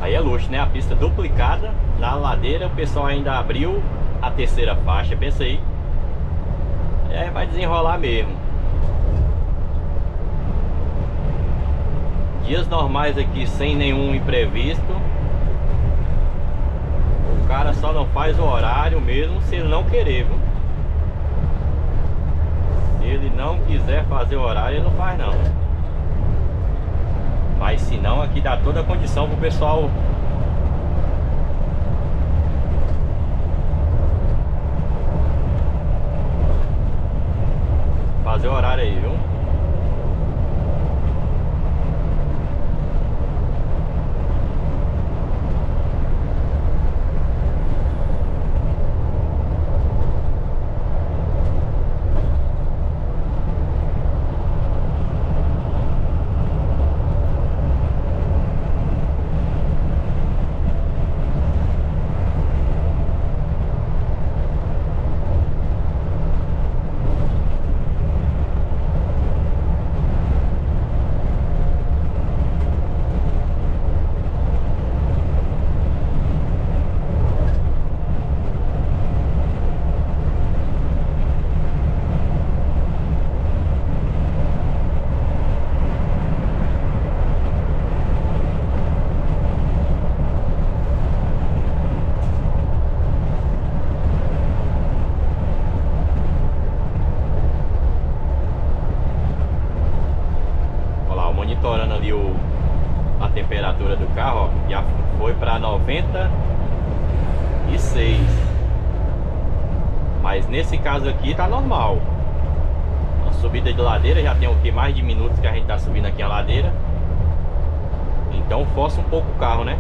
Aí é luxo, né? A pista duplicada. Na ladeira o pessoal ainda abriu a terceira faixa. Pensa aí. É, vai desenrolar mesmo. Dias normais aqui sem nenhum imprevisto. O cara só não faz o horário mesmo se ele não querer, viu? Se ele não quiser fazer o horário, ele não faz não. Mas se não, aqui dá toda a condição pro pessoal fazer o horário aí, viu? Monitorando ali a temperatura do carro, ó, já foi para 96. Mas nesse caso aqui tá normal. A subida de ladeira já tem o que? Mais de minutos que a gente tá subindo aqui a ladeira. Então força um pouco o carro, né?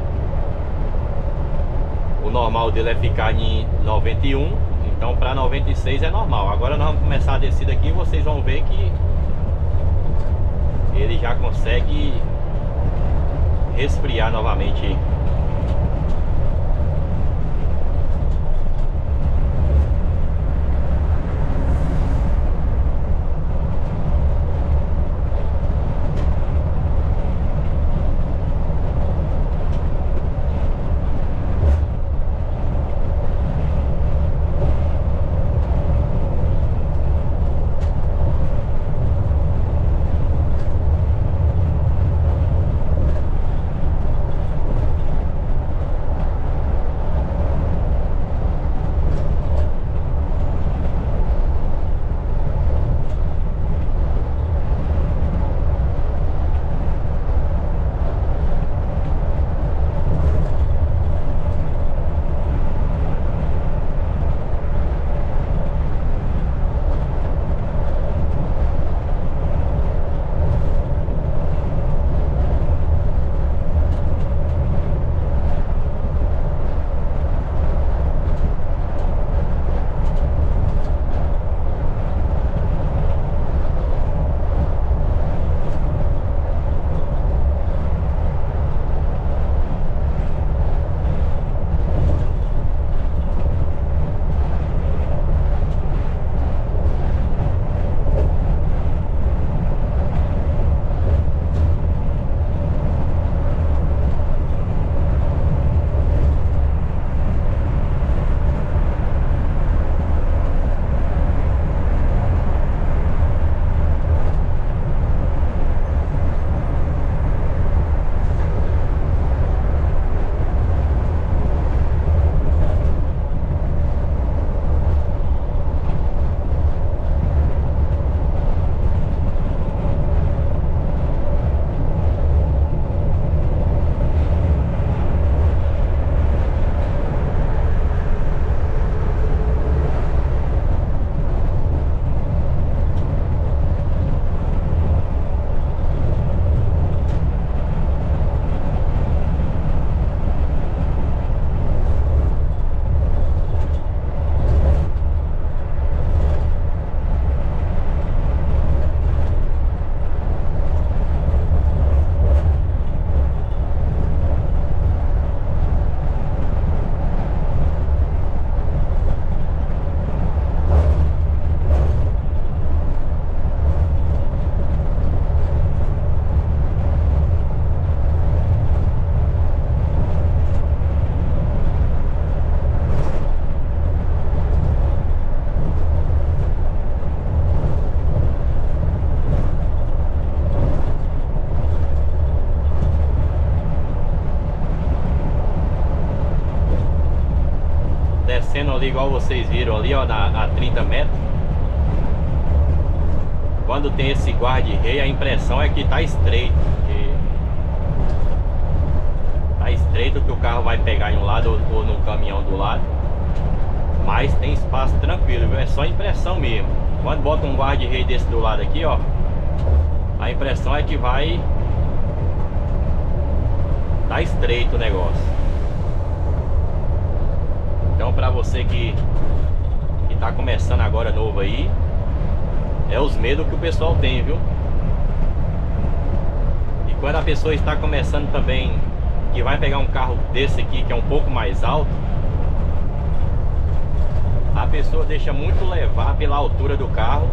O normal dele é ficar em 91. Então para 96 é normal. Agora nós vamos começar a descida aqui e vocês vão ver que ele já consegue resfriar novamente. ali, igual vocês viram ali, ó, a 30 metros. Quando tem esse guarda-rei, a impressão é que tá estreito. Tá estreito, que o carro vai pegar em um lado ou no caminhão do lado. Mas tem espaço tranquilo, viu? É só impressão mesmo. Quando bota um guarda-rei desse do lado aqui, ó, a impressão é que vai... Tá estreito o negócio. Então, pra você que tá começando agora novo aí, é os medos que o pessoal tem, viu? E quando a pessoa está começando também, que vai pegar um carro desse aqui, que é um pouco mais alto, a pessoa deixa muito levar pela altura do carro